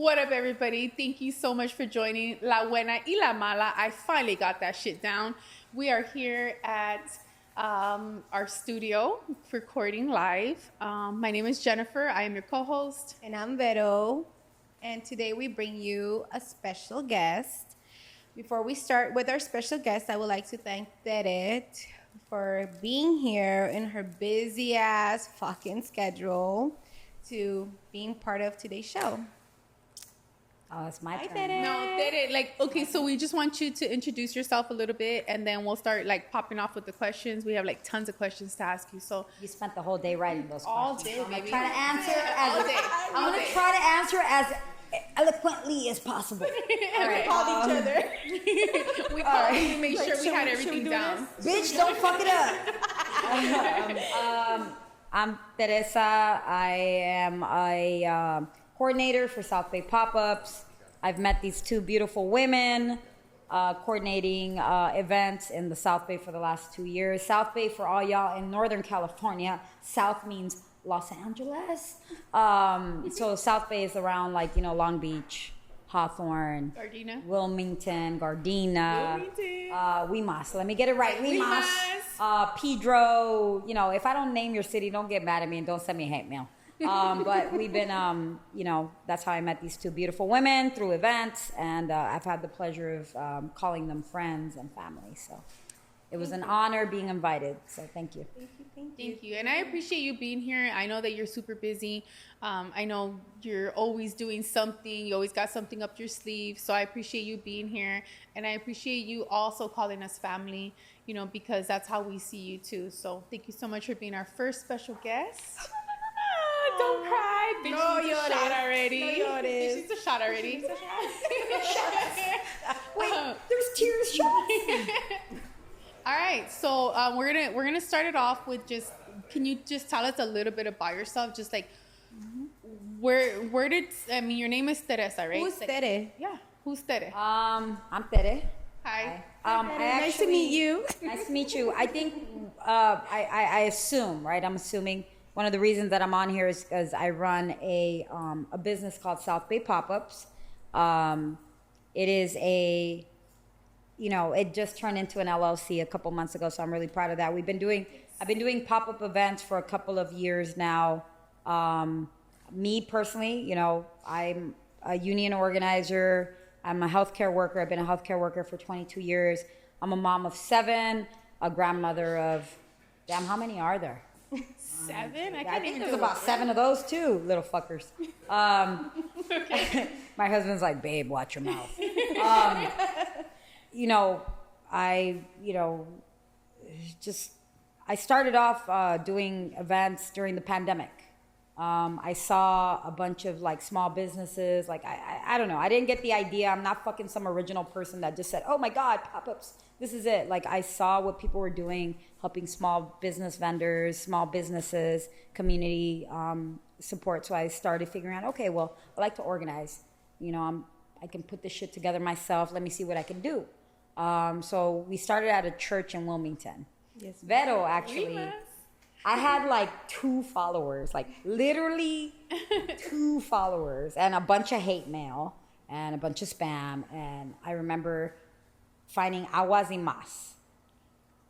What up, everybody? Thank you so much for joining La Buena y La Mala. I finally got that shit down. We are here at our studio recording live. My name is Jennifer. I am your co-host. And I'm Vero. And today we bring you a special guest. Before we start with our special guest, I would like to thank Tere for being here in her busy ass fucking schedule to being part of today's show. Oh, it's my turn. Tere. No, Tere, okay, so we just want you to introduce yourself a little bit, and then we'll start, popping off with the questions. We have, tons of questions to ask you, so... You spent the whole day writing those all questions. Day, I'm baby. Try to answer all day. I'm going to try to answer as eloquently as possible. All right. We called each other. We called you to make sure we had everything down. Bitch, don't fuck it up. I'm Teresa. I am a coordinator for South Bay Pop-Ups. I've met these two beautiful women coordinating events in the South Bay for the last 2 years. South Bay, for all y'all in Northern California, South means Los Angeles. So South Bay is around Long Beach, Hawthorne, Gardena. Wilmington, Gardena. Wilmington. Let me get it right. Wimas. Pedro. If I don't name your city, don't get mad at me and don't send me a hate mail. But we've been, that's how I met these two beautiful women, through events, and I've had the pleasure of calling them friends and family. So it was an honor being invited. So thank you. Thank you. And I appreciate you being here. I know that you're super busy. I know you're always doing something. You always got something up your sleeve. So I appreciate you being here. And I appreciate you also calling us family, because that's how we see you too. So thank you so much for being our first special guest. Don't cry. Bitch, No she's a shot llores. already. No llores. She's a shot already. Wait, there's tears shots. All right, so we're gonna start it off with can you just tell us a little bit about yourself? Just where did your name is Teresa, right? Who's Tere? Yeah, who's Tere? I'm Tere. Hi. Nice to meet you. Nice to meet you. I think I assume, right? I'm assuming one of the reasons that I'm on here is because I run a business called South Bay Pop-Ups. It is it just turned into an LLC a couple months ago, so I'm really proud of that. I've been doing pop-up events for a couple of years now. Me personally, I'm a union organizer. I'm a healthcare worker. I've been a healthcare worker for 22 years. I'm a mom of 7, a grandmother of, damn, how many are there? 7? I think there's about 7 of those too, little fuckers. Okay. My husband's like, babe, watch your mouth. I started off doing events during the pandemic. I saw a bunch of small businesses. I don't know. I didn't get the idea. I'm not fucking some original person that just said, oh my God, pop-ups. This is it. I saw what people were doing, helping small business vendors, small businesses, community support. So I started figuring out, okay, well, I like to organize. I can put this shit together myself. Let me see what I can do. So we started at a church in Wilmington. Yes. Vero, actually. I had 2 followers, literally 2 followers, and a bunch of hate mail and a bunch of spam. And I remember finding Aguas y Mas.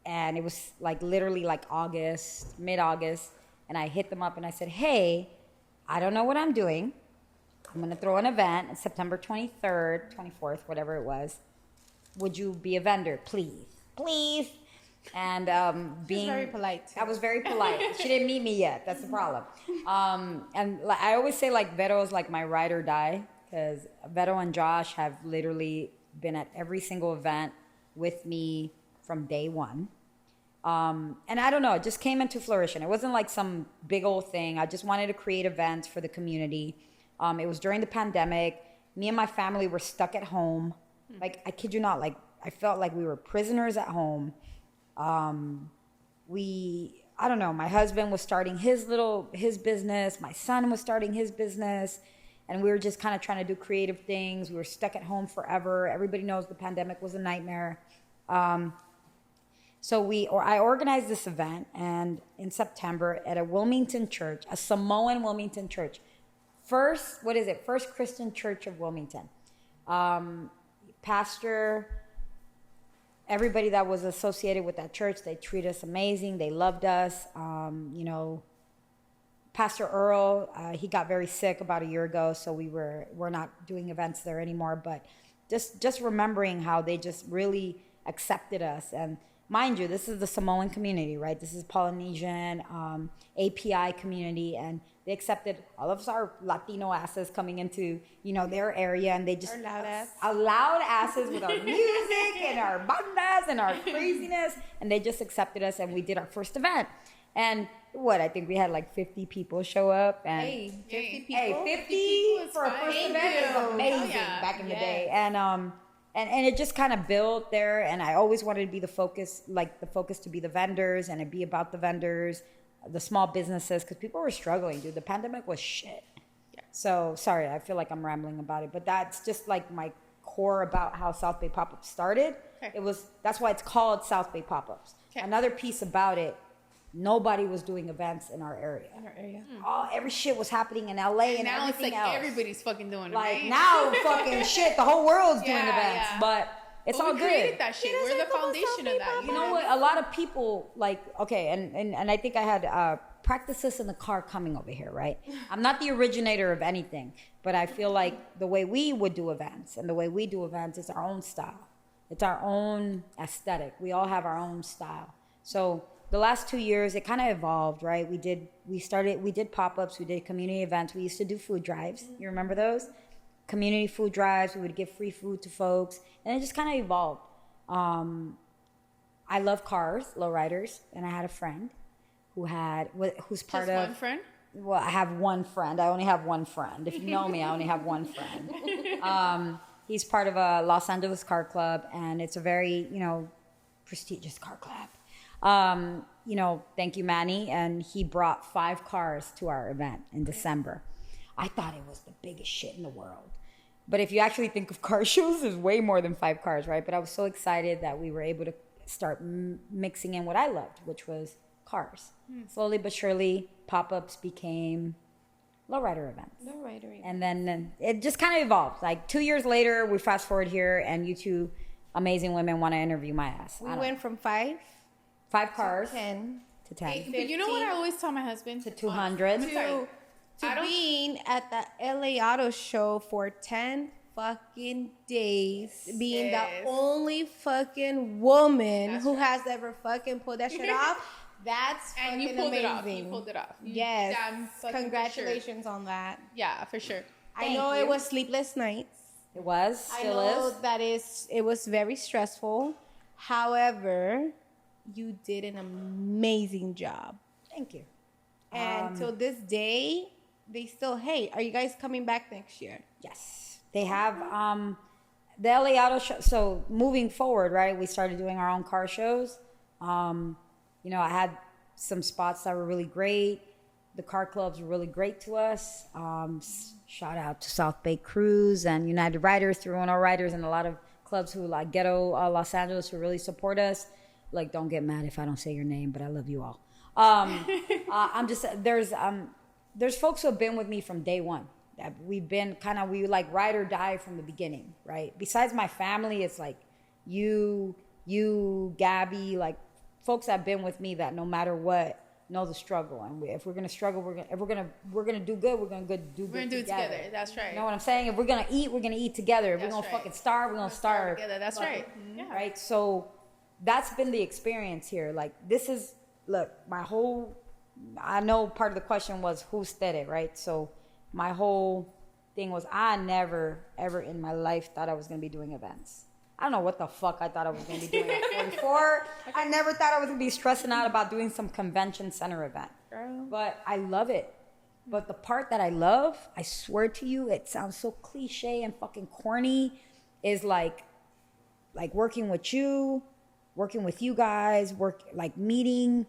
And it was literally August, mid-August. And I hit them up and I said, hey, I don't know what I'm doing. I'm going to throw an event on September 23rd, 24th, whatever it was. Would you be a vendor, please? Please. And being very polite too. I was very polite. She didn't meet me yet. That's the problem. And I always say Vero is my ride or die, because Vero and Josh have literally been at every single event with me from day one. And I don't know, it just came into fruition. It wasn't some big old thing. I just wanted to create events for the community. It was during the pandemic. Me and my family were stuck at home. I kid you not, I felt like we were prisoners at home. I don't know, my husband was starting his business. My son was starting his business. And we were just kind of trying to do creative things. We were stuck at home forever. Everybody knows the pandemic was a nightmare. So I organized this event, and in September at a Wilmington church, a Samoan Wilmington church, First Christian Church of Wilmington. Pastor, everybody that was associated with that church, they treated us amazing. They loved us. Pastor Earl, he got very sick about a year ago, so we're not doing events there anymore. But just remembering how they just really accepted us. And mind you, this is the Samoan community, right? This is Polynesian, API community, and they accepted all of our Latino asses coming into, their area, and they just allowed asses with our music and our bandas and our craziness, and they just accepted us, and we did our first event. And I think we had like 50 people show up. And 50 people? Hey, 50 for a first event is amazing back in the day. And it just kind of built there. And I always wanted to be the focus to be the vendors, and it'd be about the vendors, the small businesses, because people were struggling, dude. The pandemic was shit. Yeah. So, sorry, I feel like I'm rambling about it. But that's just like my core about how South Bay Pop-Up started. Okay. That's why it's called South Bay Pop-Ups. Okay. Another piece about it, nobody was doing events in our area. Every shit was happening in LA and now everything it's like else. Everybody's fucking doing it. Like right? now, fucking shit, the whole world's doing events, but it's all we good. Created that shit. We're the foundation of that. You know what? A lot of people and I think I had practiced this in the car coming over here, right? I'm not the originator of anything, but I feel like the way we would do events and the way we do events is our own style. It's our own aesthetic. We all have our own style. So the last 2 years, it kind of evolved, right? We did pop-ups, we did community events. We used to do food drives. You remember those? Community food drives. We would give free food to folks. And it just kind of evolved. I love cars, lowriders. And I had a friend who's part of... Just one friend? Well, I have one friend. I only have one friend. If you know me, I only have one friend. He's part of a Los Angeles car club. And it's a very, prestigious car club. Thank you, Manny. And he brought 5 cars to our event in December. I thought it was the biggest shit in the world. But if you actually think of car shows, there's way more than 5 cars, right? But I was so excited that we were able to start mixing in what I loved, which was cars. Slowly but surely, pop-ups became lowrider events. And then it just kind of evolved. Like 2 years later, we fast forward here, and you two amazing women want to interview my ass. We went from 5 cars to 10. To 10. But you know what I always tell my husband? To 200. To being at the LA Auto Show for 10 fucking days, being the only fucking woman who has ever fucking pulled that shit off. That's fucking amazing. You pulled it off. Yes. Congratulations on that. Yeah, for sure. I know it was sleepless nights. It was. Still is. It was very stressful. However, you did an amazing job. Thank you. And till this day, they still, hey, are you guys coming back next year? Yes. They have the LA Auto Show. So moving forward, right, we started doing our own car shows. I had some spots that were really great. The car clubs were really great to us. Shout out to South Bay Cruise and United Riders, 310 Riders, and a lot of clubs who like Ghetto Los Angeles who really support us. Like, don't get mad if I don't say your name, but I love you all. I'm just there's folks who have been with me from day one. We've been we like ride or die from the beginning, right? Besides my family, it's like you, Gabby, like folks that have been with me that no matter what know the struggle. And if we're gonna struggle, we're gonna do good. We're gonna do it together. That's right. You know what I'm saying? If we're gonna eat together. If we're gonna fucking starve, we're gonna starve together. That's right. Yeah. Right. So that's been the experience here. Like I know part of the question was who's Tere, right? So my whole thing was I never ever in my life thought I was gonna be doing events. I don't know what the fuck I thought I was going to be doing at 44. I never thought I was going to be stressing out about doing some convention center event. Girl. But I love it. But the part that I love, I swear to you, it sounds so cliche and fucking corny, is like working with you guys, meeting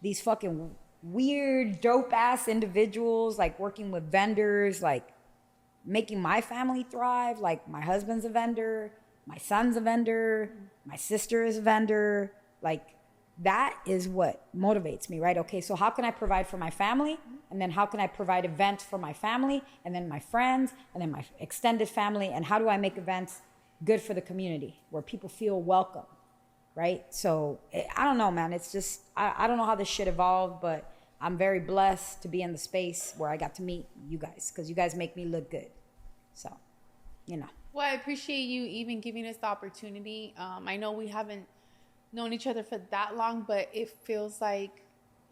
these fucking weird, dope-ass individuals, like working with vendors, like making my family thrive. Like my husband's a vendor. My son's a vendor. My sister is a vendor. Like, that is what motivates me, right? Okay, so how can I provide for my family? And And then how can I provide events for my family and then my friends and then my extended family? And how do I make events good for the community where people feel welcome, right? So I don't know, man. It's just, I don't know how this shit evolved, but I'm very blessed to be in the space where I got to meet you guys because you guys make me look good. So, you know. Well, I appreciate you even giving us the opportunity. I know we haven't known each other for that long, but it feels like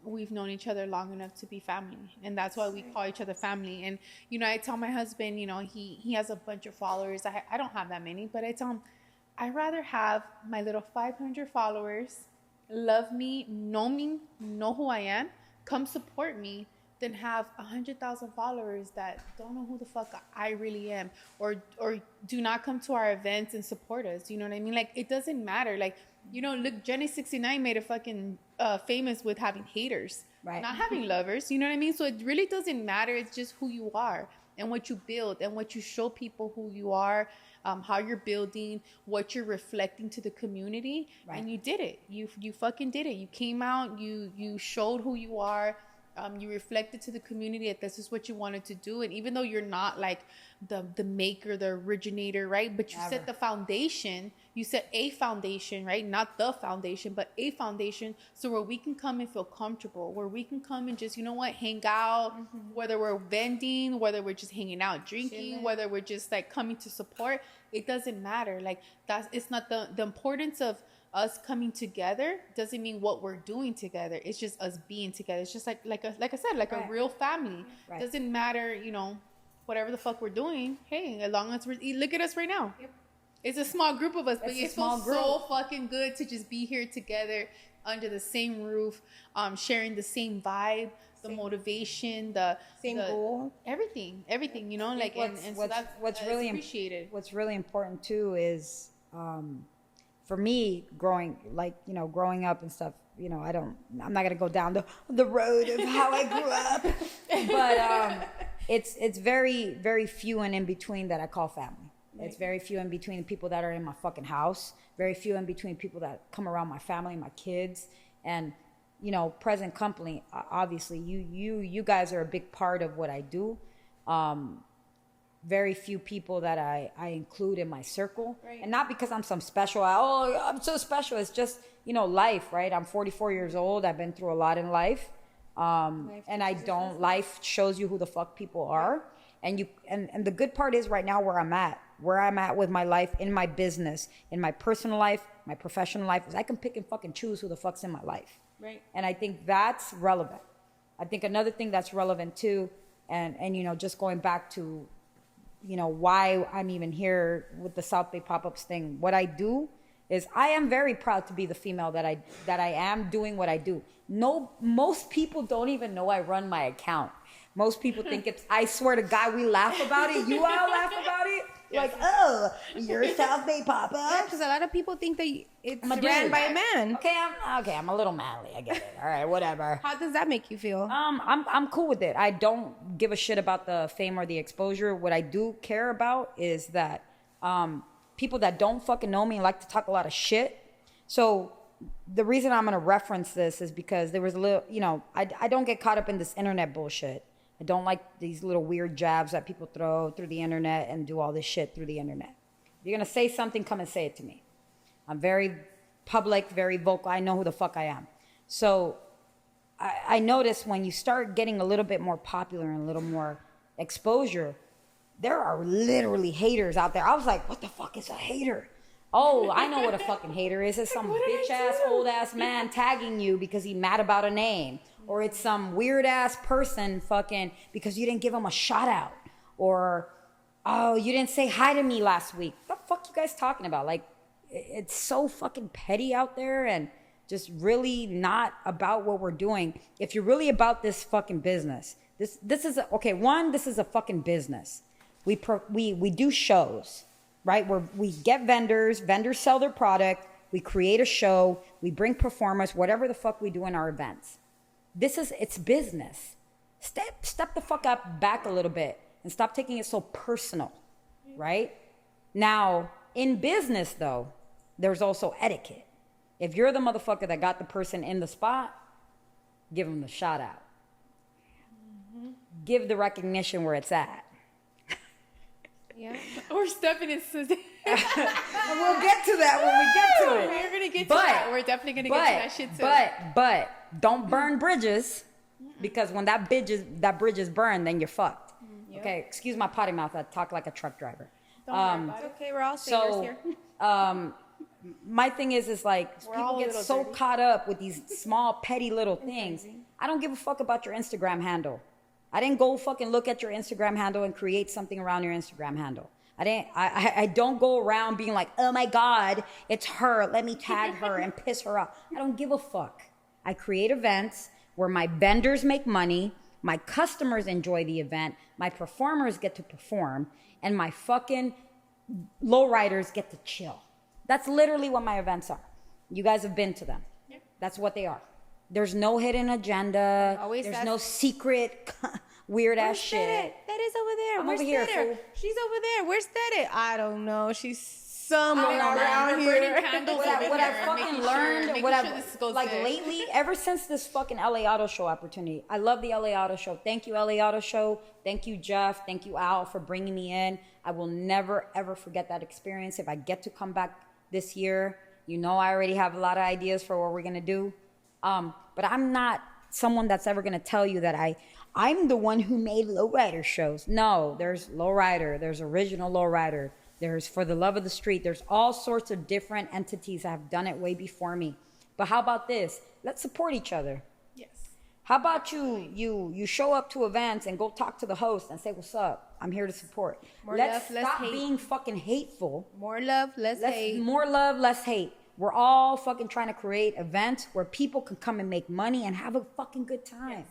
we've known each other long enough to be family, and that's why we call each other family. And you know, I tell my husband, you know, he has a bunch of followers. I don't have that many, but I tell him I'd rather have my little 500 followers love me, know who I am, come support me, than have 100,000 followers that don't know who the fuck I really am, or do not come to our events and support us. You know what I mean? Like, it doesn't matter. Like, you know, look, Jenny 69 made a fucking famous with having haters, right? Not having lovers. You know what I mean? So it really doesn't matter. It's just who you are and what you build and what you show people who you are, how you're building, what you're reflecting to the community. Right. And you did it. You fucking did it. You came out. You showed who you are. You reflected to the community that this is what you wanted to do. And even though you're not like the maker, the originator, right? But you set the foundation. You set a foundation, right? Not the foundation, but a foundation. So where we can come and feel comfortable, where we can come and just, you know what, hang out, whether we're vending, whether we're just hanging out, drinking, whether we're just like coming to support, it doesn't matter. Like, it's not the importance of us coming together doesn't mean what we're doing together. It's just us being together. It's just like I said, like a real family. Right. Doesn't matter, you know, whatever the fuck we're doing. Hey, as long as look at us right now. Yep. It's a small group of us, but it feels so fucking good to just be here together under the same roof, sharing the same vibe, the motivation, the goal, everything, you know, like, and so that's really appreciated. What's really important too is, for me, growing up and stuff, you know, I'm not gonna go down the road of how I grew up, but it's very, very few and in between that I call family. Right. It's very few in between the people that are in my fucking house, very few in between people that come around my family, my kids, and, you know, present company. Obviously, you guys are a big part of what I do. Very few people that I include in my circle. Right. And not because I'm some special, I'm so special. It's just, you know, life, right? I'm 44 years old. I've been through a lot in life. Life shows you who the fuck people are. And the good part is right now where I'm at with my life, in my business, in my personal life, my professional life, is I can pick and fucking choose who the fuck's in my life. Right. And I think that's relevant. I think another thing that's relevant too, and you know, just going back to, you know, why I'm even here with the South Bay pop-ups thing. What I do is I am very proud to be the female that I am doing what I do. No, most people don't even know I run my account. Most people think it's, I swear to God, we laugh about it. You all laugh about it. Like, oh, you're South Bay pop-up. Yeah, because a lot of people think that it's ran by a man. Okay, I'm a little manly. I get it. All right, whatever. How does that make you feel? I'm cool with it. I don't give a shit about the fame or the exposure. What I do care about is that people that don't fucking know me like to talk a lot of shit. So the reason I'm gonna reference this is because there was a little, you know, I don't get caught up in this internet bullshit. I don't like these little weird jabs that people throw through the internet and do all this shit through the internet. If you're going to say something, come and say it to me. I'm very public, very vocal. I know who the fuck I am. So I notice when you start getting a little bit more popular and a little more exposure, there are literally haters out there. I was like, what the fuck is a hater? Oh, I know what a fucking hater is. It's some bitch-ass, old-ass man tagging you because he mad about a name. Or it's some weird-ass person fucking because you didn't give him a shout-out. Or, oh, you didn't say hi to me last week. What the fuck you guys talking about? Like, it's so fucking petty out there and just really not about what we're doing. If you're really about this fucking business, this is, this is a fucking business. We do shows, right? Where we get vendors sell their product, we create a show, we bring performers, whatever the fuck we do in our events. It's business. Step the fuck up back a little bit and stop taking it so personal, right? Now, in business though, there's also etiquette. If you're the motherfucker that got the person in the spot, give them the shout out. give the recognition where it's at. Yeah. We're stepping in. And we'll get to that when we get to it. We're gonna get to that. We're definitely gonna get to that shit too. But don't burn bridges, because when that bridge is burned, then you're fucked. Yep. Okay, excuse my potty mouth. I talk like a truck driver. Don't worry about It's it. okay, we're all singers here. My thing is like We're all people a get little so dirty. caught up with these small petty little things. I don't give a fuck about your Instagram handle. I didn't go fucking look at your Instagram handle and create something around your Instagram handle. I don't go around being like, oh my God, it's her. Let me tag her and piss her off. I don't give a fuck. I create events where my vendors make money, my customers enjoy the event, my performers get to perform, and my fucking lowriders get to chill. That's literally what my events are. You guys have been to them. Yeah. That's what they are. There's no hidden agenda. Always There's ask- no secret weird ass shit. That is over there. I'm Where's over here, Tere? fool. She's over there. Where's Tere? I don't know. She's somewhere I don't know, around We're burning here. candles What over I here, fucking making learned, making what sure I've this goes like good. lately, ever since this fucking LA Auto Show opportunity, I love the LA Auto Show. Thank you, LA Auto Show. Thank you, Jeff. Thank you, Al, for bringing me in. I will never ever forget that experience. If I get to come back this year, you know I already have a lot of ideas for what we're gonna do. But I'm not someone that's ever gonna tell you that I'm the one who made lowrider shows. No, there's lowrider, there's original lowrider, there's For the Love of the Street. There's all sorts of different entities that have done it way before me. But how about this? Let's support each other. Yes. How about you show up to events and go talk to the host and say, what's up? I'm here to support. More Let's love, less stop hate. being fucking hateful. More love, less hate. More love, less hate. We're all fucking trying to create events where people can come and make money and have a fucking good time.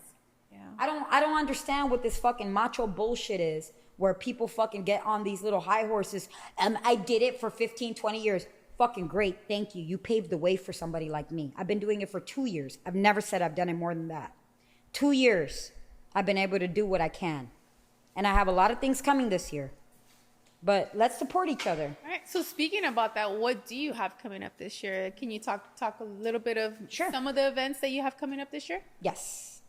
Yeah. I don't understand what this fucking macho bullshit is, where people fucking get on these little high horses. I did it for 15, 20 years. Fucking great. Thank you. You paved the way for somebody like me. I've been doing it for 2 years. I've never said I've done it more than that. 2 years. I've been able to do what I can. And I have a lot of things coming this year. But let's support each other. All right. So speaking about that, what do you have coming up this year? Can you talk a little bit of Sure. some of the events that you have coming up this year? Yes.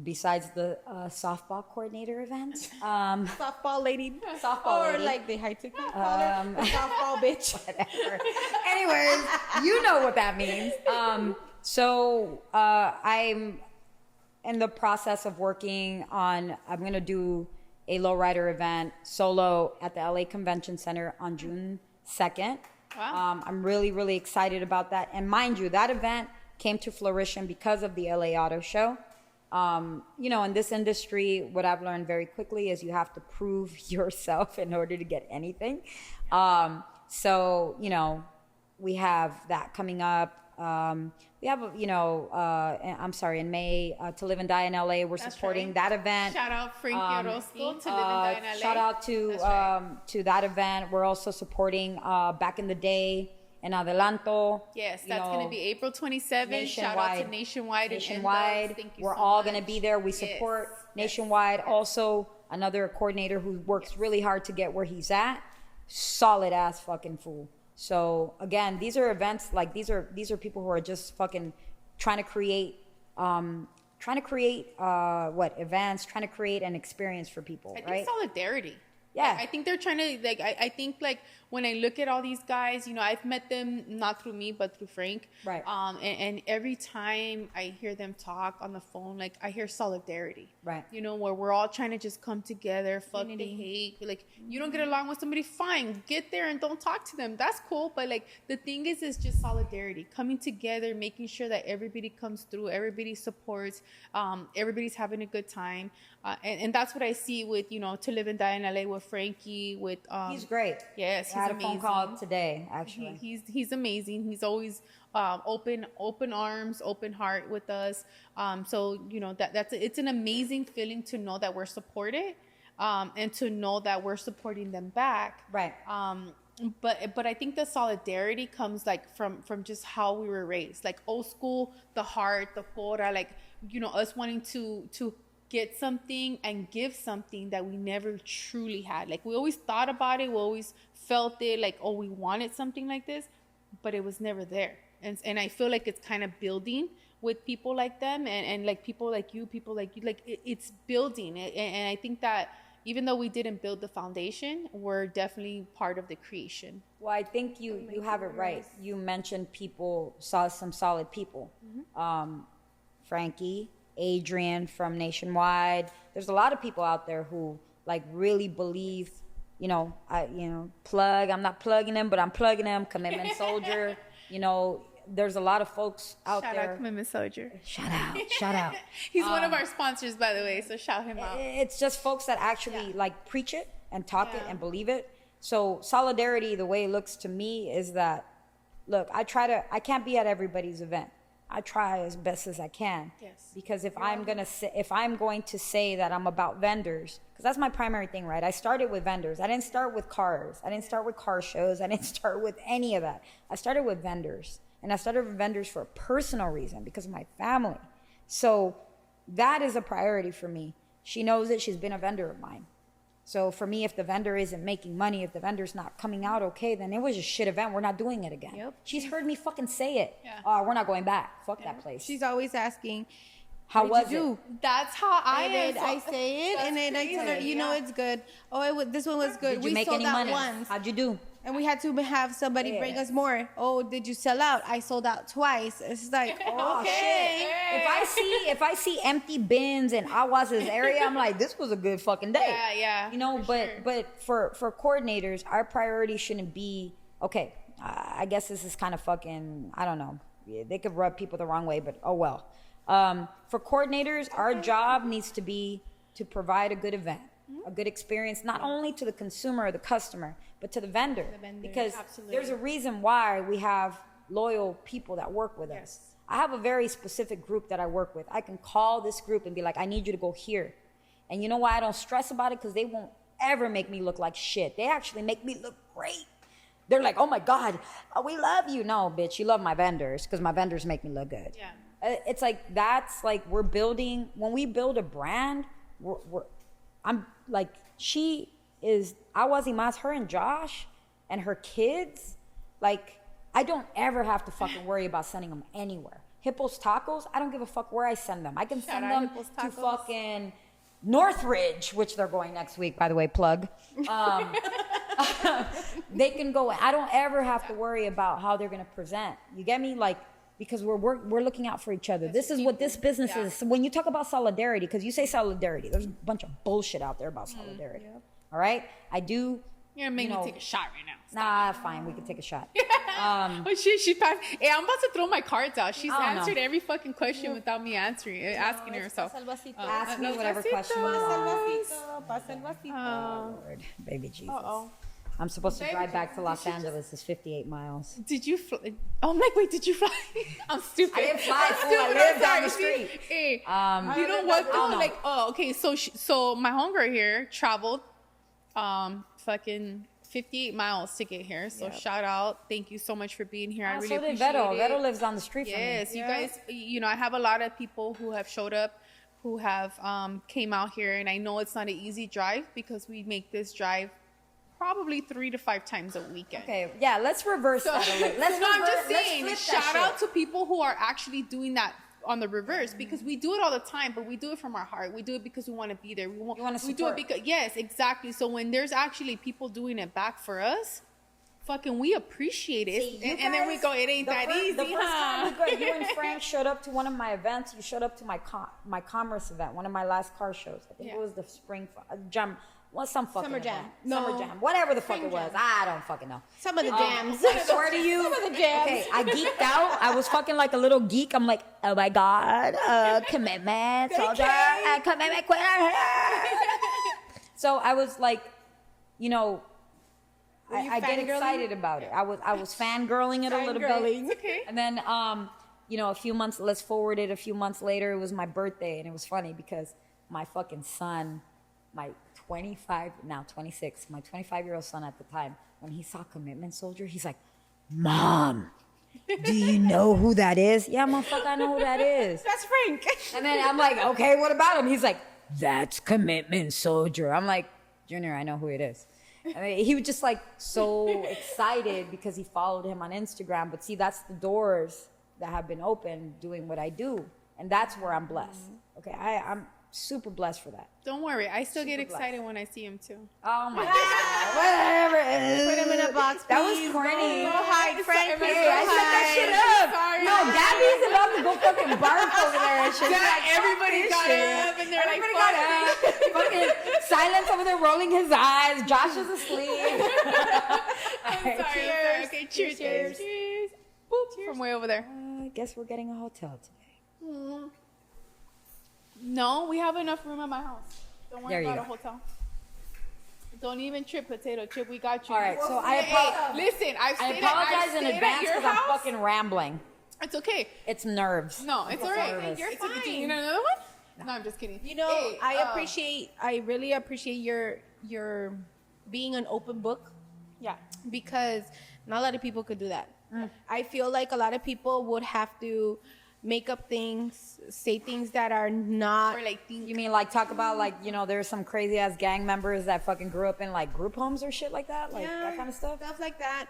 Besides the softball coordinator event, Softball lady. Softball or lady. like the high tech call her. Softball bitch. whatever. Anyways, you know what that means. So I'm in the process of working on. I'm gonna do a lowrider event solo at the LA Convention Center on June 2nd. Wow. I'm really, really excited about that. And mind you, that event came to fruition because of the LA Auto Show. You know, in this industry, what I've learned very quickly is you have to prove yourself in order to get anything. So, you know, we have that coming up. We have, you know, I'm sorry, in May, To Live and Die in LA, we're That's supporting right. that event. Shout out Frankie Orozco to Live and Die in LA. Shout out to That's right. to that event. We're also supporting Back in the Day in Adelanto. Yes, You that's know, going to be April 27th. Shout out to Nationwide. and Nationwide. Endos. Thank you We're so all much. going to be there. We support Nationwide. Also, another coordinator who works really hard to get where he's at. Solid ass fucking fool. So again, these are events like these are people who are just fucking trying to create events, trying to create an experience for people, I think right? solidarity. Yeah. I think they're trying to like. I think like when I look at all these guys, you know, I've met them not through me but through Frank. Right. And every time I hear them talk on the phone, like I hear solidarity. Right. You know, where we're all trying to just come together. Fuck the hate. Like you don't get along with somebody, fine, get there and don't talk to them. That's cool. But like the thing is just solidarity, coming together, making sure that everybody comes through, everybody supports, everybody's having a good time. And that's what I see with, you know, To Live and Die in LA with Frankie, with He's great. Yes, he's I had a amazing. phone call today, actually. He's amazing. He's always open arms, open heart with us. So you know it's an amazing feeling to know that we're supported, and to know that we're supporting them back. Right. But I think the solidarity comes like from just how we were raised, like old school, the heart, the cora, like you know us wanting to get something and give something that we never truly had. Like we always thought about it, we always felt it, like oh we wanted something like this, but it was never there. And I feel like it's kind of building with people like them and like people like you, like it's building it. And I think that even though we didn't build the foundation, we're definitely part of the creation. Well, I think you have it right. You mentioned people, saw some solid people. Frankie, Adrian from Nationwide. There's a lot of people out there who like really believe, plug. I'm not plugging them, but I'm plugging them. Commitment Soldier. There's a lot of folks out there. Shout out Commitment Soldier. Shout out. He's one of our sponsors, by the way, so shout him out. It's just folks that actually like preach it and talk it and believe it. So solidarity, the way it looks to me is that, look, I can't be at everybody's event. I try as best as I can. Yes. Because if I'm going to say that I'm about vendors, because that's my primary thing, right? I started with vendors. I didn't start with cars. I didn't start with car shows. I didn't start with any of that. I started with vendors. And I started with vendors for a personal reason, because of my family. So that is a priority for me. She knows it. She's been a vendor of mine. So for me, if the vendor isn't making money, if the vendor's not coming out okay, then it was a shit event. We're not doing it again. Yep. She's heard me fucking say it. Yeah. We're not going back. Fuck that place. She's always asking, how was you it? That's how I And then am. I say it, and then I tell her, it's good. Oh, this one was good. Did you make sold any out money? once. How'd you do? And we had to have somebody bring us more. Oh, did you sell out? I sold out twice. It's like, Oh okay. shit! If I see empty bins in Awaz's area, I'm like, this was a good fucking day. Yeah. But for coordinators, our priority shouldn't be okay. I guess this is kind of fucking. I don't know. They could rub people the wrong way, but oh well. For coordinators, our job needs to be to provide a good event, a good experience, not only to the consumer or the customer, but to the vendor. Because there's a reason why we have loyal people that work with us. I have a very specific group that I work with. I can call this group and be like, I need you to go here. And you know why I don't stress about it? Because they won't ever make me look like shit. They actually make me look great. They're like, oh my God, we love you. No, bitch, you love my vendors, because my vendors make me look good. Yeah. It's like, that's like, we're building, when we build a brand, I'm like, she is, Awazi Mas, her and Josh and her kids, like, I don't ever have to fucking worry about sending them anywhere. Hippos Tacos, I don't give a fuck where I send them. I can send them to fucking Northridge, which they're going next week, by the way, plug. They can go. I don't ever have to worry about how they're going to present. You get me? Like, because we're looking out for each other. This is what this business is. So when you talk about solidarity, because you say solidarity, there's a bunch of bullshit out there about solidarity. All right? I do. You're gonna make me take a shot right now. Nah, fine. We can take a shot. Oh shit, she passed. Hey, I'm about to throw my cards out. She's I don't answered know. every fucking question without me asking her herself. Ask me whatever question you want. Oh. Lord, baby Jesus. Uh-oh. I'm supposed to drive back to Los Angeles. It's 58 miles. Did you fly? Oh, I'm like, wait, did you fly? I'm stupid. I didn't fly, I'm fool. stupid. I I'm live down the sorry. street. Hey, you know what? I don't know. Like, oh, okay. So my homegirl here traveled, fucking 58 miles to get here. So shout out. Thank you so much for being here. I really So did appreciate Vero. it. Vero lives down the street from me. Yes, you guys, I have a lot of people who have showed up, who have came out here, and I know it's not an easy drive because we make this drive probably 3 to 5 times a weekend. Okay, yeah, let's reverse that a little. Let's I'm reverse- just saying, let's flip that shout out shit. to people who are actually doing that on the reverse, because we do it all the time, but we do it from our heart. We do it because we want to be there. We wanna do it support. because, yes, exactly. So when there's actually people doing it back for us, fucking we appreciate it. See, you and then we guys, go, it ain't that easy, The first huh? time you and Frank showed up to one of my events. You showed up to my commerce event, one of my last car shows. I think it was the spring jam. Well, some fucking Summer jam. event. No. Summer jam. Whatever the fuck Spring it was. jam. I don't fucking know. Some of the jams. I swear to you. Some of the jams. Okay, I geeked out. I was fucking like a little geek. I'm like, oh my God, commitment, soldier, commitment, quit. So I was like, I get fangirling? excited about it. I was fangirling it a little Fangirling. bit. Okay. And then, a few months, let's forward it a few months later, it was my birthday. And it was funny because my fucking son, my 25-year-old son at the time, when he saw Commitment Soldier, he's like, Mom, do you know who that is? Yeah, motherfucker, I know who that is. That's Frank. And then I'm like, okay, what about him? He's like, that's Commitment Soldier. I'm like, Junior, I know who it is. I mean, he was just like so excited because he followed him on Instagram. But see, that's the doors that have been open doing what I do. And that's where I'm blessed. Okay, I'm super blessed for that. Don't worry, I still get Super blessed. excited when I see him too. Oh my God, whatever. Put him in a box, That was please. corny. Go hide, Frank. Hey, I set that shit up. Sorry. No, Gabby's about to go fucking barf over there and shit. Everybody got up and they're Everybody like, got up. Fucking silence over there rolling his eyes. Josh is asleep. I'm sorry. Okay, cheers. Cheers. Cheers. Boop, from way over there. I guess we're getting a hotel today. No, we have enough room at my house. Don't worry There you about a go. hotel. Don't even trip, potato chip. We got you. All right, so Hey, listen, I apologize in advance because I'm fucking rambling. It's okay. It's nerves. No, it's all right. nervous. You're It's okay. fine. You know another one? No, I'm just kidding. You know, Hey, I really appreciate your being an open book, Yeah. because not a lot of people could do that. I feel like a lot of people would have to make up things, say things that are not. Or like think. You mean like talk about like, you know, there's some crazy ass gang members that fucking grew up in like group homes or shit like that? Like that kind of stuff? Stuff like that.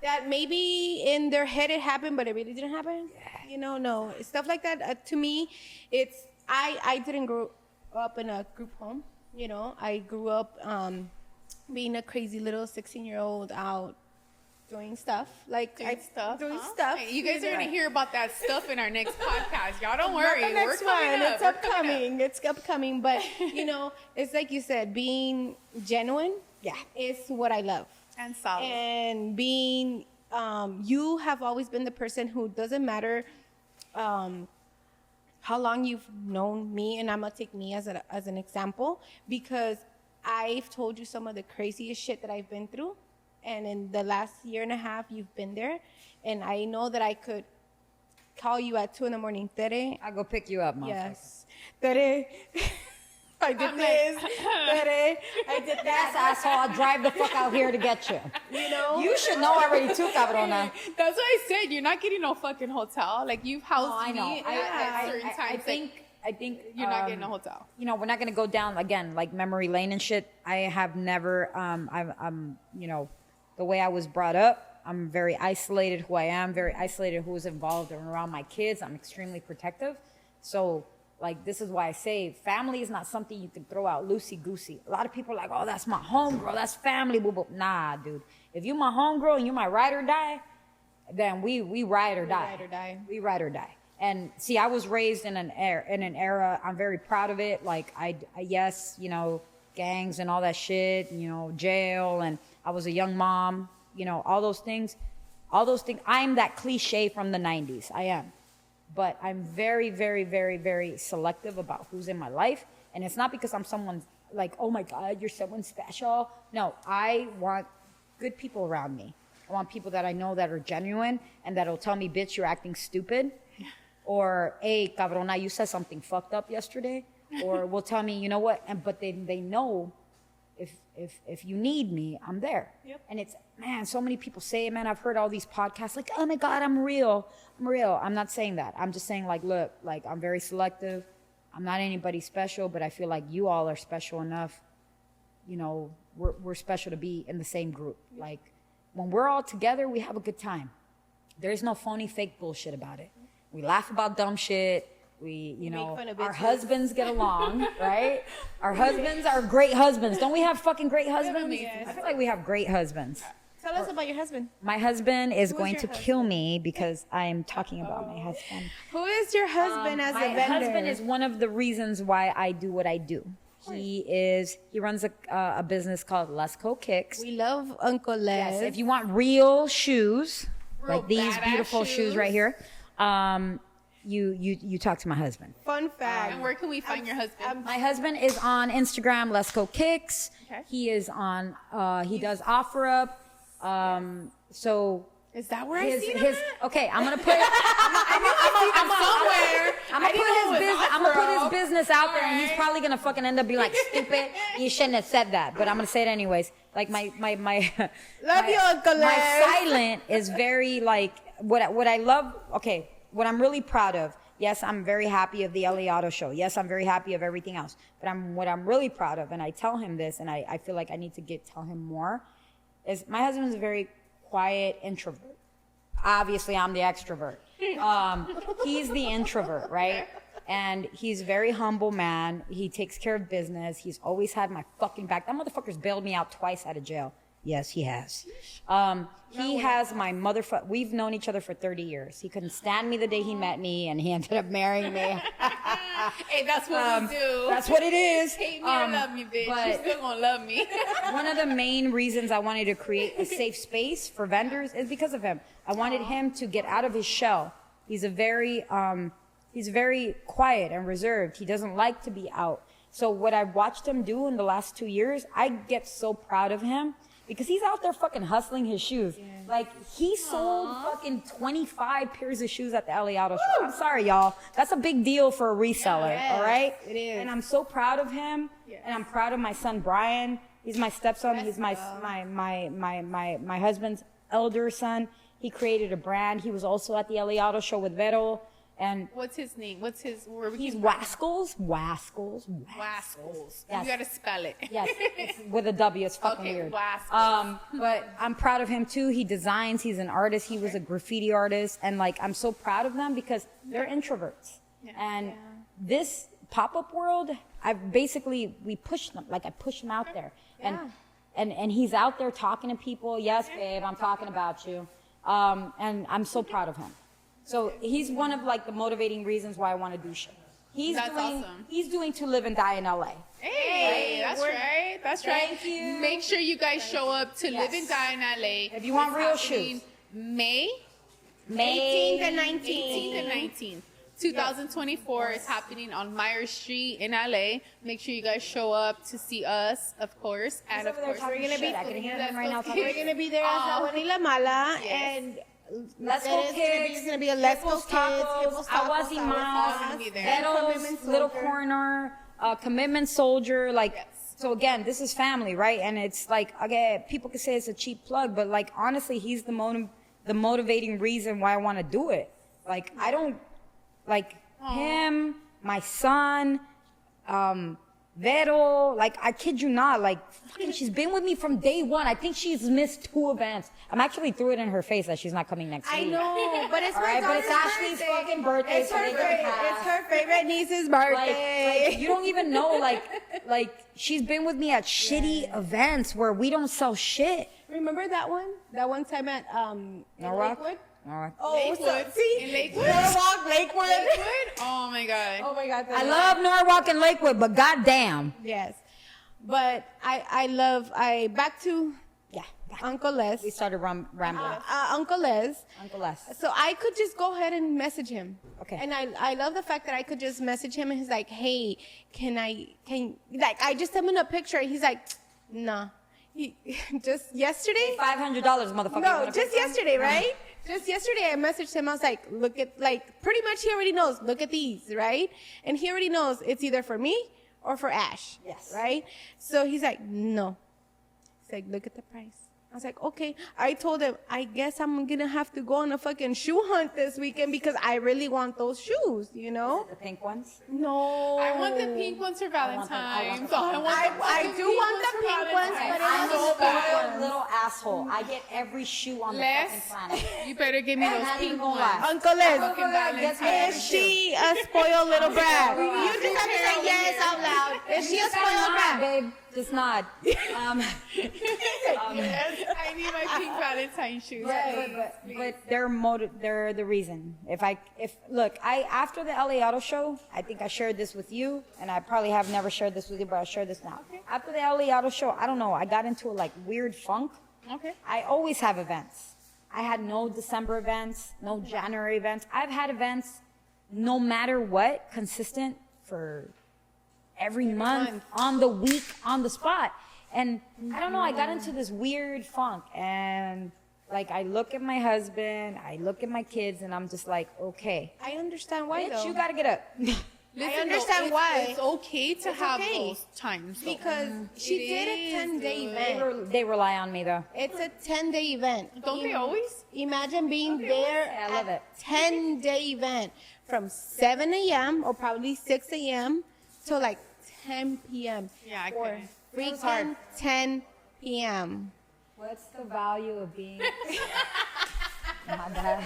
That maybe in their head it happened, but it really didn't happen. Yeah. You know, no. Stuff like that, to me, it's, I didn't grow up in a group home. You know, I grew up being a crazy little 16-year-old out doing stuff. Like, Doing stuff. Doing huh? stuff. Hey, you guys are gonna hear about that stuff in our next podcast. Y'all don't Not worry. the next We're coming one. up. It's We're coming up. upcoming. It's upcoming. But, you know, it's like you said, being genuine is what I love. And solid. And being, you have always been the person who doesn't matter how long you've known me, and I'm gonna take me as an example, because I've told you some of the craziest shit that I've been through, and in the last year and a half, you've been there, and I know that I could call you at 2 a.m, Tere. I'll go pick you up, motherfucker. Yes, Tere. I did this. Tere. I did Yes, that. asshole, I'll drive the fuck out here to get you. You know. You should know already too, cabrona. That's what I said. You're not getting no fucking hotel. Like you've housed Oh, I know. me at certain times. I think you're not getting a hotel. You know, we're not gonna go down again like memory lane and shit. I have never. I'm you know, the way I was brought up. I'm very isolated. Who I am, very isolated. Who is involved around my kids. I'm extremely protective. So. Like, this is why I say family is not something you can throw out loosey-goosey. A lot of people are like, oh, that's my homegirl, that's family, boo boo. Nah, dude. If you my homegirl and you my ride or die, then we ride or die. Ride or die. We ride or die. And see, I was raised in an era, I'm very proud of it. Like, I yes, you know, gangs and all that shit, you know, jail, and I was a young mom, you know, all those things. I'm that cliche from the 90s. I am. But I'm very, very, very, very selective about who's in my life. And it's not because I'm someone like, oh my God, you're someone special. No, I want good people around me. I want people that I know that are genuine and that'll tell me, bitch, you're acting stupid. Or, hey, cabrona, you said something fucked up yesterday. Or will tell me, you know what? But they know if you need me, I'm there. Yep. And it's, man, so many people say it, man. I've heard all these podcasts like, oh my God, I'm real. I'm not saying that. I'm just saying, like, look, like, I'm very selective. I'm not anybody special, but I feel like you all are special enough. You know, we're special to be in the same group. Like, when we're all together, we have a good time. There's no phony, fake bullshit about it. We laugh about dumb shit. We, you know, fun of our bitches. husbands get along, right? Our husbands are great husbands. Don't we have fucking great husbands? Yes. I feel like we have great husbands. Tell us about your husband. My husband is Who is going your to kill me because I'm talking about my husband. Who is your husband as a My vendor? husband is one of the reasons why I do what I do. He runs a business called Lesco Kicks. We love Uncle Les. Yes, if you want real shoes, Real like these badass beautiful shoes right here, you talk to my husband. Fun fact. And where can we find your husband? My husband is on Instagram, Lesco Kicks. Okay. He is on. He does OfferUp. So Is that where I see him? okay, I'm gonna put. I'm gonna put his business out there, and he's probably gonna fucking end up being like, stupid. You shouldn't have said that, but I'm gonna say it anyways. Like my Love you, Uncle Les. my silent is very like what I love. Okay, what I'm really proud of. Yes, I'm very happy of the LA Auto Show. Yes, I'm very happy of everything else. But what I'm really proud of, and I tell him this, and I feel like I need to tell him more, is my husband's a very quiet introvert. Obviously, I'm the extrovert. He's the introvert, right? And he's a very humble man. He takes care of business. He's always had my fucking back. That motherfucker's bailed me out twice out of jail. Yes, he has. He has my motherfucker. We've known each other for 30 years. He couldn't stand me the day he met me, and he ended up marrying me. Hey, that's what we do. That's what it is. Hate me or love me, bitch. but- You're still gonna love me. One of the main reasons I wanted to create a safe space for vendors is because of him. I wanted him to get out of his shell. He's very quiet and reserved. He doesn't like to be out. So what I've watched him do in the last 2 years, I get so proud of him because he's out there fucking hustling his shoes. Yeah. Like, he sold fucking 25 pairs of shoes at the LA Auto Show. I'm sorry, y'all. That's a big deal for a reseller, all right? It is. And I'm so proud of him. Yes. And I'm proud of my son, Brian. He's my stepson. He's my husband's elder son. He created a brand. He was also at the LA Auto Show with Vero. And What's his name? Where we he's came Waskels. from? Waskels. Yes. You gotta spell it. Yes, it's with a W. It's fucking Okay, weird. Waskels. But I'm proud of him too. He designs. He's an artist. He was a graffiti artist, and like I'm so proud of them because they're introverts. Yeah. And this pop-up world, we push them. Like I push him out there, and he's out there talking to people. Yes, babe, I'm talking about you. And I'm so proud of him. So he's one of like the motivating reasons why I want to do shit. That's awesome. He's doing To Live and Die in LA. Hey, that's right. That's right. Thank you. Make sure you guys show up to Live and Yes. Die in LA. If you want It's real happening shoes. May 18th and 19th. 18th and 19th. 2024 is happening on Myers Street in LA. Make sure you guys show up to see us, of course. And of over there course, talking we're gonna shit. be- I can hear Let's him right go now kids. talking We're shit. gonna be there as Juan y La Mala, Yes. and Let's Go It's Kids. gonna be a Let's Go Hippos Kids, Tacos, Hippos Tacos, Awazi I'm Mas, gonna be there. Veros, Commitment Little Soldier. Corner, Commitment Soldier. Like, Yes. so again, this is family, right? And it's like, again, people could say it's a cheap plug, but like, honestly, he's the motivating reason why I want to do it. Like, I don't, like, him, my son, Vero, like, I kid you not, like, fucking, she's been with me from day one. I think she's missed 2 events. I'm actually threw it in her face that she's not coming next I week. know, but it's All my right, but it's daughter's Ashley's birthday. fucking birthday, It's so her they can favorite. pass. It's her favorite niece's Like, birthday. you don't even know, like she's been with me at shitty events where we don't sell shit. Remember that one? That one time at Norwalk? Lakewood? Norwalk. Oh, Lakewood. see? In Lakewood? Norwalk, Lakewood. Lakewood? Oh my God. Oh my God. I love Norwalk and Lakewood, but goddamn. Yes. But back to Yeah. Uncle Les. We started rambling. Uncle Les. Uncle Les. So I could just go ahead and message him. Okay. And I love the fact that I could just message him and he's like, hey, I just sent him a picture and he's like, nah. He, just yesterday? $500, motherfucker. You No, wanna just pay for it? yesterday, right? Just yesterday I messaged him. I was like, look at, like, pretty much he already knows. Look at these, right? And he already knows it's either for me or for Ash. Yes. Right? So he's like, no. He's like, look at the price. I was like, okay. I told him, I guess I'm going to have to go on a fucking shoe hunt this weekend because I really want those shoes, you know? The pink ones? No. I want the pink ones for Valentine's. I do want the pink ones, but I'm it's a so bad. spoiled little asshole. I get every shoe on the fucking Les, planet. you better give me those Not even pink gonna ones. lie. Uncle Les, Fucking Valentine's. is she a spoiled little brat? You just have to say yes out loud. Is she a Just spoiled nod, brat? babe. Just nod. Yes, I need my pink Valentine shoes. But they're the reason. After the LA Auto Show, I think I shared this with you, and I probably have never shared this with you, but I'll share this now. Okay. After the LA Auto Show, I don't know, I got into a like weird funk. Okay. I always have events. I had no December events, no January events. I've had events no matter what, consistent for every month, on the week, on the spot. And I don't know, I got into this weird funk, and like I look at my husband, I look at my kids, and I'm just like, okay, I understand why bitch, though. you gotta get up. Listen, understand it's, why. It's okay to have okay. those times. though. Because she It did a is 10-day good. event. They rely on me though. It's a 10-day event. Don't they always? Imagine being there I love at it. 10-day event from 7 a.m. or probably 6 a.m. to like 10 p.m. Yeah, I or couldn't. It was hard. freaking 10 p.m. What's the value of being? My bad.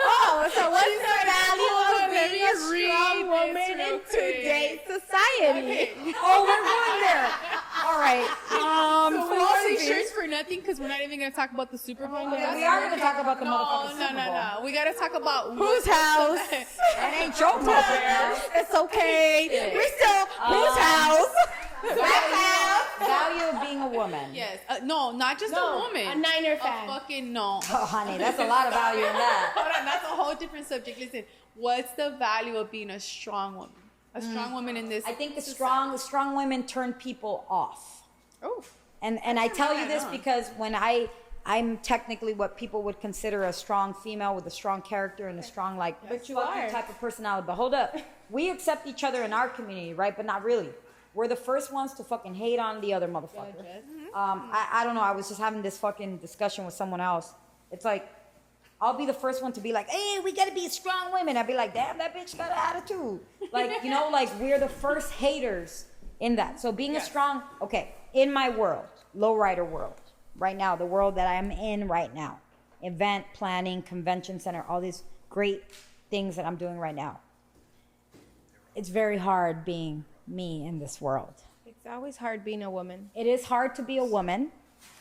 Oh, so what's the value of Let being me a strong read woman this in real quick. today's society? Oh, we're going there. All right. So we wore these Philosophy. shirts for nothing because we're not even going to talk about the Super Bowl. Yeah, we are going to talk about the No, motherfucking no, Super no, Bowl. no. We got to talk about Whose house? That ain't your motherfucker. It's okay. We're still whose house? Black house. Value of being a woman. Yes. No, not just a woman. a Niner A fan. fucking no. Oh, honey, that's a lot of value in that. Hold on, that's a whole different subject. Listen, what's the value of being a strong woman? A strong woman in this. I think the strong women turn people off. Oh. And I tell you I this know. because when I'm technically what people would consider a strong female with a strong character and a strong But you fuck you are. type of personality. But hold up, we accept each other in our community, right? But not really. We're the first ones to fucking hate on the other motherfucker. I don't know. I was just having this fucking discussion with someone else. It's like, I'll be the first one to be like, hey, we gotta be strong women. I'd be like, damn, that bitch got an attitude. Like, you know, like we're the first haters in that. So being a strong, okay, in my world, lowrider world, right now, the world that I'm in right now, event planning, convention center, all these great things that I'm doing right now. It's very hard being me in this world. It's always hard being a woman. It is hard to be a woman.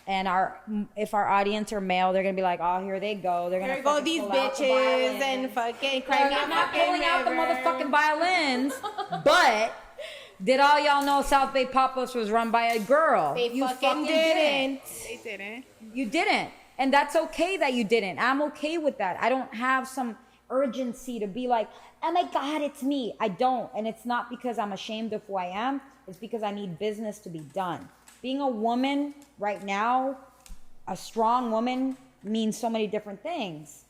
And if our audience are male, they're gonna be like, oh, here they go. They're gonna Here go fucking these pull out the bitches violin. and fucking cry They're me a not fucking pulling out the river. motherfucking violins. But did all y'all know South Bay Pop-Ups was run by a girl? They You fucking didn't. They didn't. You didn't. And that's okay that you didn't. I'm okay with that. I don't have some urgency to be like, oh my God, it's me. I don't. And it's not because I'm ashamed of who I am. It's because I need business to be done. Being a woman right now, a strong woman, means so many different things.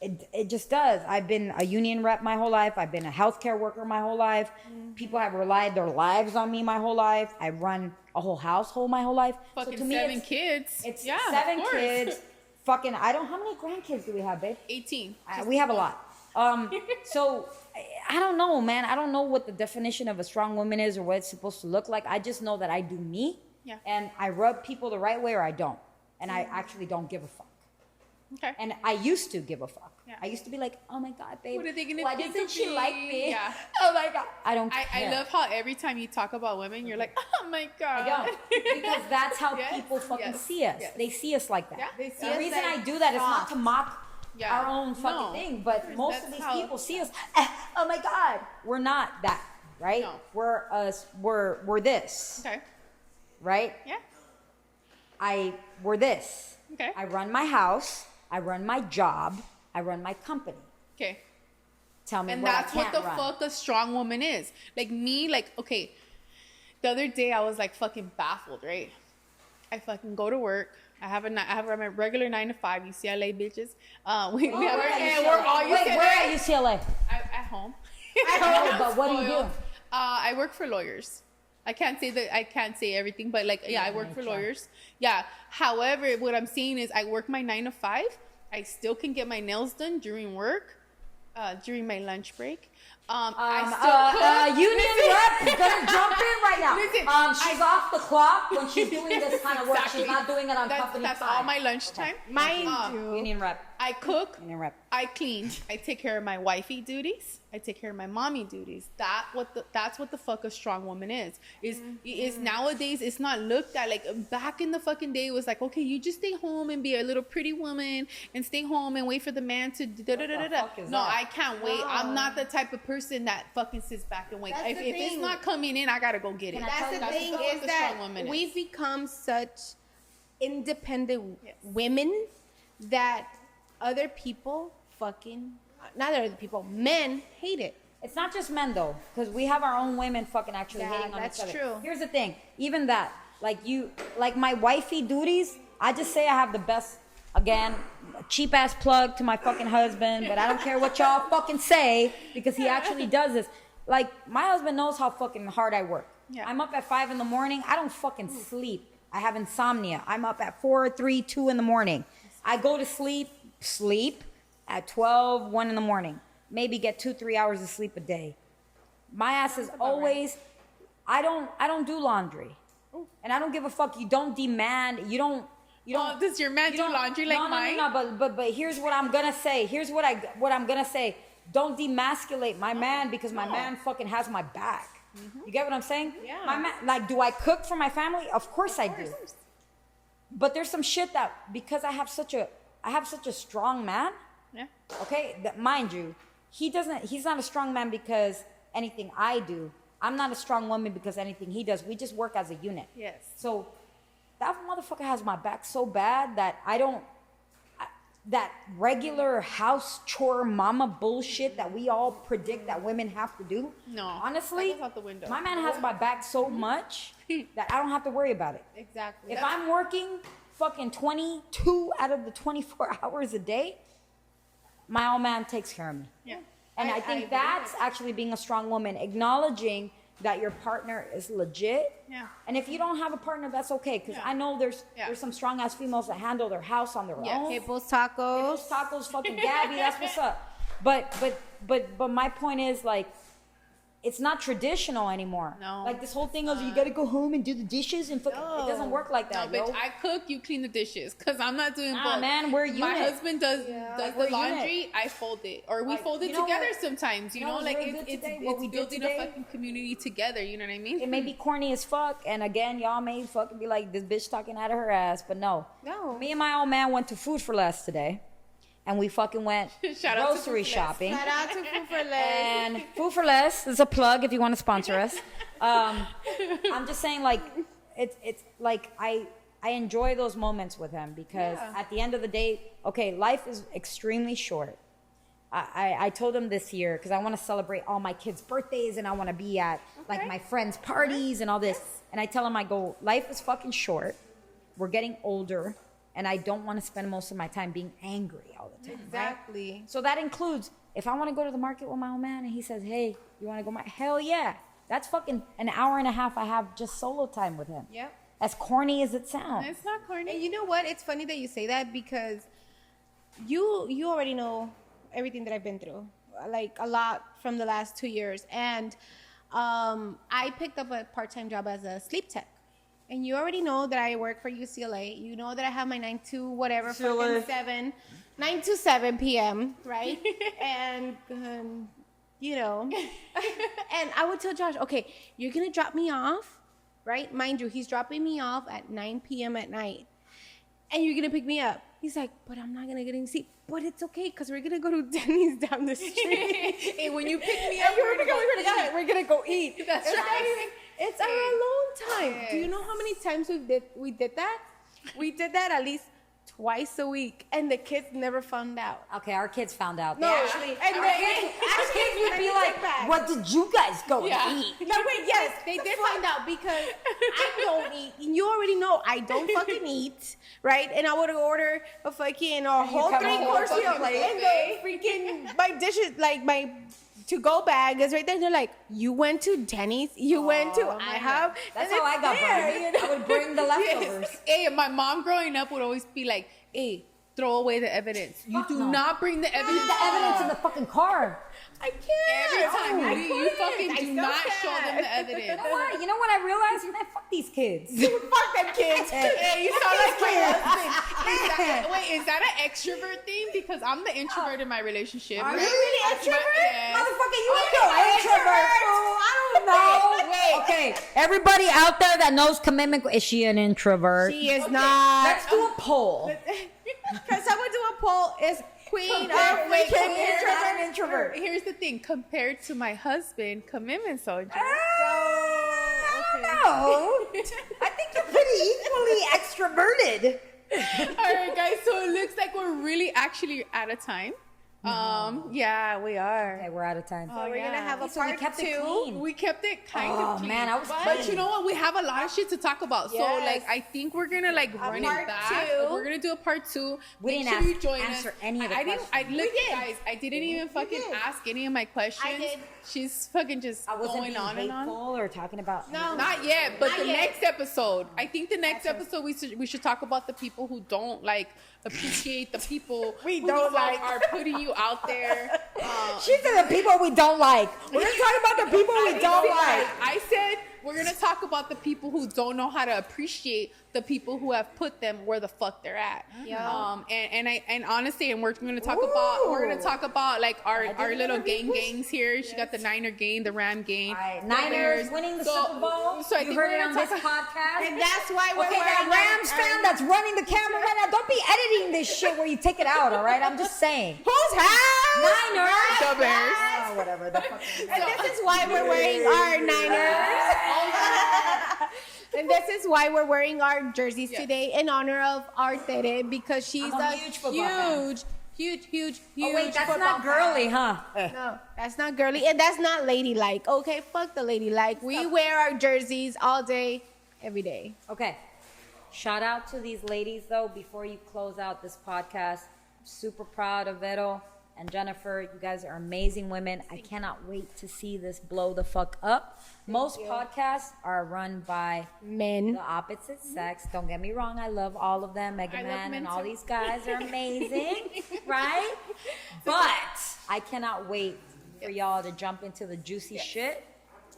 It just does. I've been a union rep my whole life. I've been a healthcare worker my whole life. People have relied their lives on me my whole life. I run a whole household my whole life. Fucking so to me, 7 kids. It's yeah, 7 of course. kids. Fucking, how many grandkids do we have, babe? 18. We have a lot. So I don't know, man. I don't know what the definition of a strong woman is or what it's supposed to look like. I just know that I do me. Yeah. And I rub people the right way or I don't. And I actually don't give a fuck. Okay. And I used to give a fuck. Yeah. I used to be like, oh my God, babe. What are they gonna why think doesn't of she me? like me? Yeah. Oh my God. I don't care. I love how every time you talk about women, you're like, oh my God. I don't. Because that's how Yes, people fucking yes, see us. yes. They see us like that. Yeah. They see The us reason like I do that is not to mock Yeah. our own fucking No. thing, but most That's of these how- people see us. Oh my God, we're not that, right? No. We're us. We're this, Okay. right? Yeah. We're this. Okay. I run my house. I run my job. I run my company. Okay. Tell me And what that's I what can't the run. fuck a strong woman is. Like me, like, okay. The other day I was like fucking baffled, right? I fucking go to work. I have my regular 9 to 5 UCLA bitches. We have Where at and UCLA? we're all Wait, UCLA. where at UCLA? At home. Oh, but what do you do? Spoiled. I work for lawyers. I can't say everything, but like, yeah, I work for HR. lawyers. Yeah. However, what I'm saying is I work my 9 to 5. I still can get my nails done during work, during my lunch break. I still Union rep is gonna jump in right now. Listen, She's off the clock when she's doing this kind of work. Exactly. She's not doing it on company That's time. all my lunchtime. Mind you. Union rep. I cook. Union rep. I clean. I take care of my wifey duties. I take care of my mommy duties. That's what the fuck a strong woman is. Is nowadays it's not looked at like back in the fucking day it was like, okay, you just stay home and be a little pretty woman and stay home and wait for the man to da da da da da. fuck is No, that? I can't wait. I'm not the type of person that fucking sits back and waits. That's If the it's thing. not coming in, I gotta go get it. That's the thing what is the that strong woman is. we've become such independent Yes. women that other people fucking, not other people, men hate it. It's not just men though, because we have our own women fucking actually Yeah, hating on that's each other. true. Here's the thing, even that, like my wifey duties, I just say I have the best. Again, cheap ass plug to my fucking husband, but I don't care what y'all fucking say because he actually does this. Like my husband knows how fucking hard I work. Yeah. I'm up at 5 in the morning. I don't fucking sleep. I have insomnia. I'm up at 4, 3, 2 in the morning. I go to sleep at 12, 1 in the morning. Maybe get 2, 3 hours of sleep a day. My ass is always, I don't do laundry. And I don't give a fuck. You don't You don't. Does your man you do don't- laundry like mine? No. But here's what I'm gonna say. Here's what I'm gonna say. Don't demasculate my man because my man fucking has my back. You get what I'm saying? Yeah. My man, like, do I cook for my family? Of course I do. But there's some shit that because I have such a strong man. Yeah. Okay, that mind you, he's not a strong man because anything I do. I'm not a strong woman because anything he does. We just work as a unit. Yes. So that motherfucker has my back so bad that that regular house chore mama bullshit that we all predict that women have to do. No, honestly, that goes out the window. my man has my back so much that I don't have to worry about it. Exactly. If I'm working fucking 22 out of the 24 hours a day, my old man takes care of me. Yeah. And I think that's actually being a strong woman, acknowledging that your partner is legit. Yeah. And if you don't have a partner, that's okay. Because I know there's some strong ass females that handle their house on their own. Hippos tacos. Those tacos, fucking Gabby, that's what's up. But my point is, like, it's not traditional anymore. No. Like this whole thing of you gotta go home and do the dishes and fucking it doesn't work like No, that. bitch, Yo. I cook, you clean the dishes. Because I'm not doing Nah, both. man, we're a My unit. husband does Like, the we're a laundry, unit. I fold it. Or we Like, fold it you know together what- sometimes. You you know, know what's like really it's, good it's, today? What it's we did building today? a fucking community together. You know what I mean? It may be corny as fuck, and again, y'all may fucking be like, this bitch talking out of her ass, but no. No. Me and my old man went to Food for Less today, and we fucking went Shout out to grocery Food for Less. shopping. Shout out to Food for Less. And Food for Less is a plug if you want to sponsor us. I'm just saying, like, it's like I enjoy those moments with him because at the end of the day, okay, life is extremely short. I told him this year because I want to celebrate all my kids' birthdays and I want to be at like my friends' parties and all this. And I tell him, I go, life is fucking short. We're getting older, and I don't want to spend most of my time being angry all the time. Right? Exactly. So that includes if I want to go to the market with my old man and he says, hey, you want to go? Hell yeah. That's fucking an hour and a half I have just solo time with him. Yep. As corny as it sounds. It's not corny. And you know what? It's funny that you say that because you already know everything that I've been through, like a lot from the last 2 years. And I picked up a part-time job as a sleep tech. And you already know that I work for UCLA. You know that I have my 9 to whatever, fucking 9 to 7 p.m., right? And, you know. And I would tell Josh, okay, you're going to drop me off, right? Mind you, he's dropping me off at 9 p.m. at night. And you're going to pick me up. He's like, but I'm not going to get any sleep. But it's okay because we're going to go to Denny's down the street. Hey, when you pick me up, we're going to go eat. That's It's right. not even- It's our alone time. Do you know how many times we did that? We did that at least twice a week, and the kids never found out. Okay, our kids found out. No, They actually, actually, and our then kids would be like, what did you guys go and eat? No, wait, yes, they did find out because I don't eat. And you already know I don't fucking eat, right? And I would order a fucking whole come 3-course home meal, fucking and the freaking my dishes, like my to-go bag is right there. And they're like, you went to Denny's, you went to IHOP. That's and how I it's got there, burned. you know? I would bring the leftovers. Hey, my mom growing up would always be like, hey, throw away the evidence. You do no. not bring the evidence. The evidence in the fucking car. I can't. Every time I you couldn't. fucking I do still not can't. show them the evidence. You know what I realized? Man, fuck these kids. Fuck them kids. Hey, you sound like my husband. Is that an extrovert thing? Because I'm the introvert in my relationship. Are right? you really That's my- extrovert? yes. Motherfucker, you ain't no introvert, fool. I don't know. Wait. Okay, everybody out there that knows commitment, is she an introvert? She is not. Let's do a poll. Because someone do a poll is queen Compare- of wait, freaking compare- introvert. Introvert. Here's the thing. Compared to my husband, commitment soldier. I don't know. I think you're pretty equally extroverted. All right, guys. So it looks like we're really actually out of time. Yeah, we are. Okay, we're out of time. So we're gonna have a So we part kept it 2. clean. We kept it kind Oh, of clean. man, I was But clean. you know what? We have a lot of shit to talk about. So, Yes. like, I think we're gonna like run part it back. 2. We're gonna do a part 2. We Make didn't sure you ask- join answer us. any of the I didn't. I questions. look, We did. guys. I didn't even fucking did. ask any of my questions. did. She's fucking just I wasn't going being on and hateful on. or talking about. No. Not yet, but Not the yet. next episode. I think the next episode we should talk about the people who don't like appreciate the people We who don't the fuck like. are putting you out there. She said the people we don't like. We're gonna talk about the people we don't like. I said We're gonna talk about the people who don't know how to appreciate the people who have put them where the fuck they're at. Yeah. And honestly, and we're gonna talk about like our little gangs here. She got the Niner gang, the Ram gang. All right, Niners winning the Super Bowl. So I you think heard we're it on gonna this podcast. And that's why we're Okay, that wearing Rams fan that's running the camera right now, don't be editing this shit where you take it out, all right? I'm just saying. Whose house? Niners. The Bears. Oh, whatever. The fucking And this is why we're wearing our Niners. And this is why we're wearing our jerseys today in honor of our Tere, because she's I'm a a huge football fan. huge. Oh wait, that's football not girly, huh? No, that's not girly, and that's not ladylike. Okay, fuck the ladylike. We wear our jerseys all day, every day. Okay. Shout out to these ladies though. Before you close out this podcast, I'm super proud of Vero and Jennifer. You guys are amazing women. I cannot wait to see this blow the fuck up. Most podcasts are run by Men. the opposite sex. Don't get me wrong. I love all of them. Mega I love Man men and all too. these guys are amazing, right? But I cannot wait for y'all to jump into the juicy shit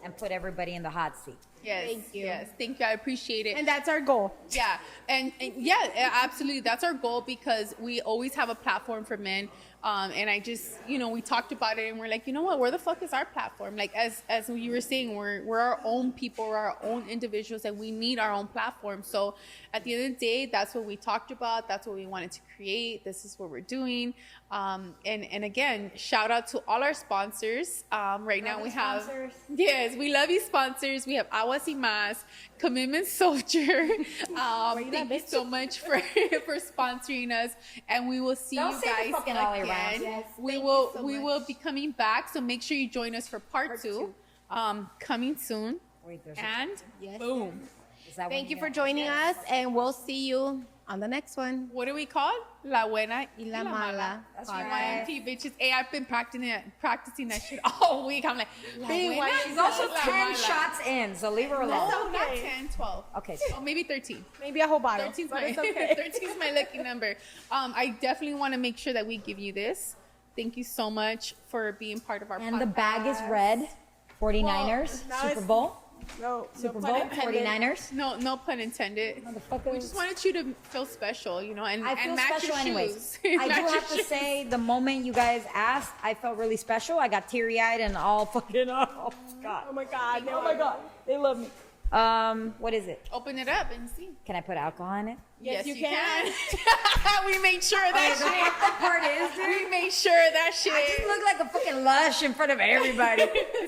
and put everybody in the hot seat. Yes, Thank you. Yes, thank you. I appreciate it. And that's our goal. Yeah, and yeah, absolutely. That's our goal because we always have a platform for men. And I just, we talked about it and we're like, you know what? Where the fuck is our platform? Like as you were saying, we're our own people, we're our own individuals, and we need our own platform. So at the end of the day, that's what we talked about. That's what we wanted to create. This is what we're doing. And again, shout out to all our sponsors. Right now we have, yes, we love you sponsors. We have Aguas y Más, Commitment Soldier. Thank you so much for sponsoring us, and we will see Don't you say the guys fucking Ollie again. Rams. Yes, we thank will you so we much. will be coming back, so make sure you join us for part two. Coming soon. Wait, there's a And Yes. boom. Is that Thank what you for got? joining us, and we'll see you on the next one. What are we called? La buena Y la mala. That's podcast. right. BYMP, bitches. Hey, I've been practicing that shit all week. I'm like, la buena, She's also la 10 mala. shots in, so leave her alone. No, not 10, 12. Okay. Oh, maybe 13. Maybe a whole bottle. 13's but my, it's okay. 13's my lucky number. I definitely want to make sure that we give you this. Thank you so much for being part of our And podcast. the bag is red. 49ers, now Super it's- Bowl. No, Super pun Bowl, intended. 49ers. No pun intended. Motherfuckers. We just wanted you to feel special, and I feel and match special your anyways. shoes. I Match do your have to shoes. say, the moment you guys asked, I felt really special. I got teary-eyed and all fucking, oh God. Oh my God. Oh my God. They love me. What is it? Open it up and see. Can I put alcohol in it? Yes, you you can. We made sure of that The fucked up part is, shit. dude, We made sure of that shit. I just look like a fucking lush in front of everybody.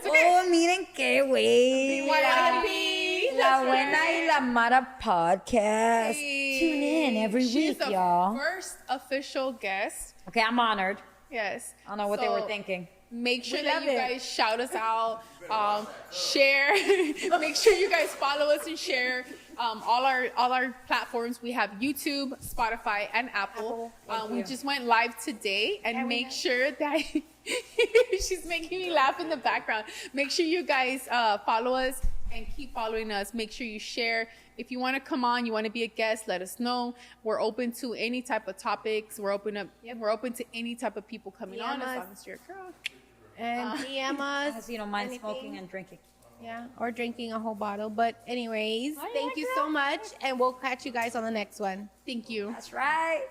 Oh, miren qué güey. BYMP. La That's Buena right. y La Mara podcast. Hey. Tune in every She's week, the y'all. first official guest. Okay, I'm honored. Yes. I don't know what they So, were thinking. Make sure We that love you it. guys shout us out, share. Make sure you guys follow us and share all our platforms. We have YouTube, Spotify, and Apple. We just went live today, and make sure that she's making me laugh in the background. Make sure you guys follow us and keep following us. Make sure you share. If you want to come on, you want to be a guest, let us know. We're open to any type of topics. We're open to any type of people coming on, as DM us. long as you're a girl. And DM us. Unless you don't mind anything. smoking and drinking. Yeah, or drinking a whole bottle. But anyways, I thank like you that. so much, and we'll catch you guys on the next one. Thank you. That's right.